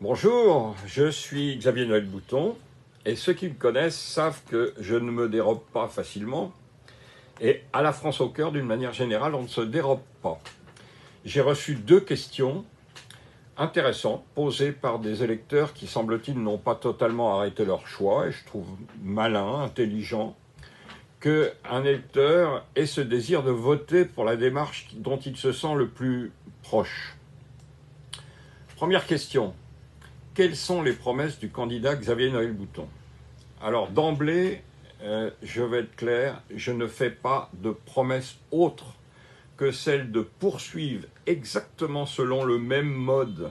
Bonjour, je suis Xavier Noël Bouton et ceux qui me connaissent savent que je ne me dérobe pas facilement et à la France au cœur, d'une manière générale, on ne se dérobe pas. J'ai reçu deux questions intéressantes posées par des électeurs qui, semble-t-il, n'ont pas totalement arrêté leur choix et je trouve malin, intelligent qu'un électeur ait ce désir de voter pour la démarche dont il se sent le plus proche. Première question. Quelles sont les promesses du candidat Xavier Noël Bouton? Alors d'emblée, je vais être clair, je ne fais pas de promesses autres que celle de poursuivre exactement selon le même mode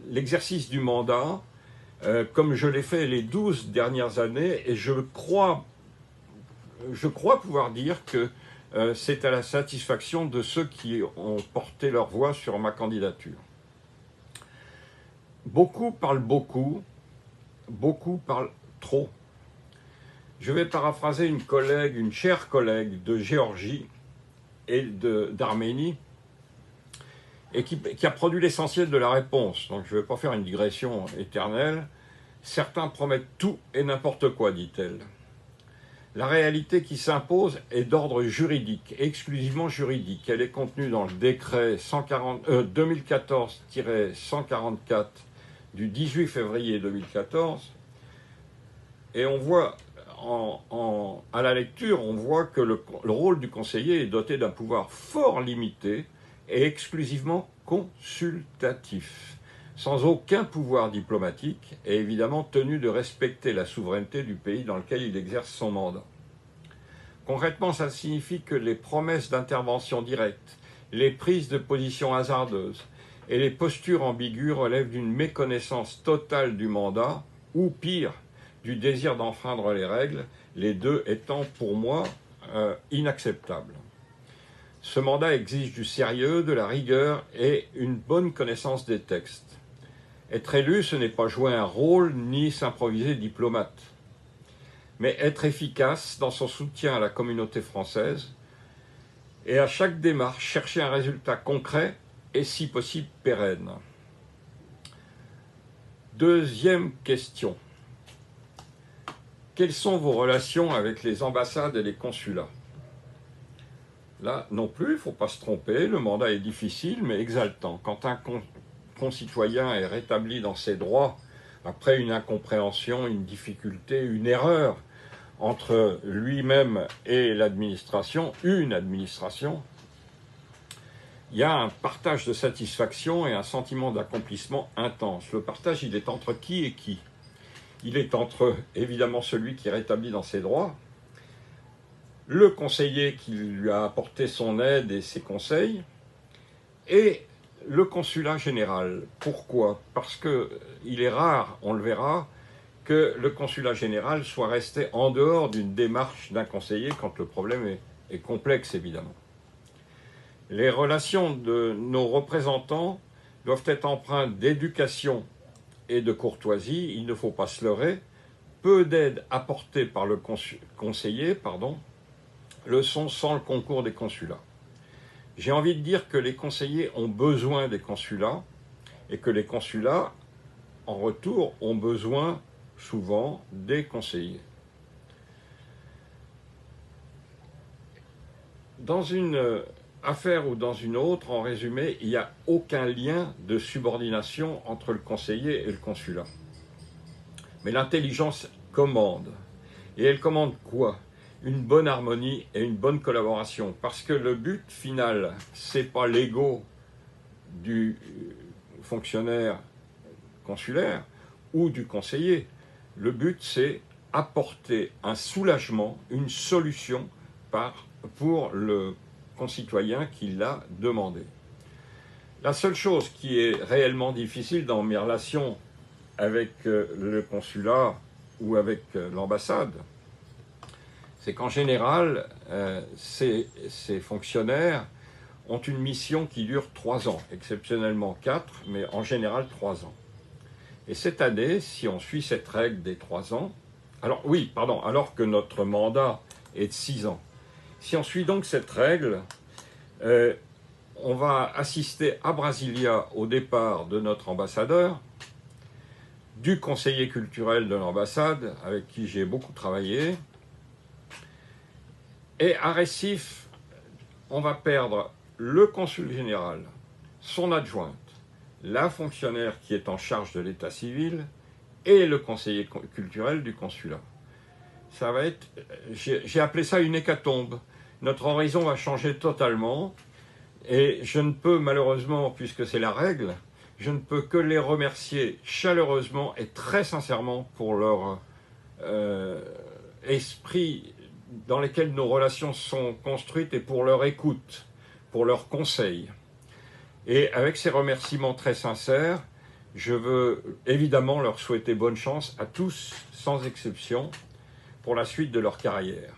l'exercice du mandat, comme je l'ai fait les 12 dernières années, et je crois pouvoir dire que c'est à la satisfaction de ceux qui ont porté leur voix sur ma candidature. Beaucoup parlent beaucoup, beaucoup parlent trop. Je vais paraphraser une chère collègue de Géorgie et d'Arménie, et qui a produit l'essentiel de la réponse. Donc je ne vais pas faire une digression éternelle. Certains promettent tout et n'importe quoi, dit-elle. La réalité qui s'impose est d'ordre juridique, exclusivement juridique. Elle est contenue dans le décret 2014-144 du 18 février 2014. Et on voit, à la lecture, on voit que le rôle du conseiller est doté d'un pouvoir fort limité et exclusivement consultatif, sans aucun pouvoir diplomatique et évidemment tenu de respecter la souveraineté du pays dans lequel il exerce son mandat. Concrètement, ça signifie que les promesses d'intervention directe, les prises de position hasardeuses et les postures ambiguës relèvent d'une méconnaissance totale du mandat, ou pire, du désir d'enfreindre les règles, les deux étant pour moi inacceptables. Ce mandat exige du sérieux, de la rigueur et une bonne connaissance des textes. Être élu, ce n'est pas jouer un rôle ni s'improviser diplomate, mais être efficace dans son soutien à la communauté française et à chaque démarche chercher un résultat concret et si possible pérenne. Deuxième question. Quelles sont vos relations avec les ambassades et les consulats? Là non plus, il ne faut pas se tromper, le mandat est difficile mais exaltant. Quand un concitoyen est rétabli dans ses droits, après une incompréhension, une difficulté, une erreur entre lui-même et l'administration, une administration, il y a un partage de satisfaction et un sentiment d'accomplissement intense. Le partage, il est entre qui et qui? Il est entre, évidemment, celui qui est rétabli dans ses droits, le conseiller qui lui a apporté son aide et ses conseils, et le consulat général. Pourquoi? Parce qu'il est rare, on le verra, que le consulat général soit resté en dehors d'une démarche d'un conseiller quand le problème est complexe, évidemment. Les relations de nos représentants doivent être empreintes d'éducation et de courtoisie. Il ne faut pas se leurrer. Peu d'aide apportée par le conseiller, le sont sans le concours des consulats. J'ai envie de dire que les conseillers ont besoin des consulats et que les consulats, en retour, ont besoin souvent des conseillers. Dans une affaire ou dans une autre, en résumé, il n'y a aucun lien de subordination entre le conseiller et le consulat. Mais l'intelligence commande. Et elle commande quoi? Une bonne harmonie et une bonne collaboration. Parce que le but final, ce n'est pas l'ego du fonctionnaire consulaire ou du conseiller. Le but, c'est apporter un soulagement, une solution pour le concitoyen qui l'a demandé. La seule chose qui est réellement difficile dans mes relations avec le consulat ou avec l'ambassade, c'est qu'en général, ces fonctionnaires ont une mission qui dure 3 ans, exceptionnellement 4, mais en général 3 ans. Et cette année, si on suit cette règle des 3 ans, alors que notre mandat est de 6 ans, si on suit donc cette règle, on va assister à Brasilia au départ de notre ambassadeur, du conseiller culturel de l'ambassade, avec qui j'ai beaucoup travaillé. Et à Recife, on va perdre le consul général, son adjointe, la fonctionnaire qui est en charge de l'état civil et le conseiller culturel du consulat. Ça va être, j'ai appelé ça une hécatombe. Notre horizon va changer totalement et je ne peux malheureusement, puisque c'est la règle, je ne peux que les remercier chaleureusement et très sincèrement pour leur esprit dans lequel nos relations sont construites et pour leur écoute, pour leurs conseils. Et avec ces remerciements très sincères, je veux évidemment leur souhaiter bonne chance à tous, sans exception, pour la suite de leur carrière.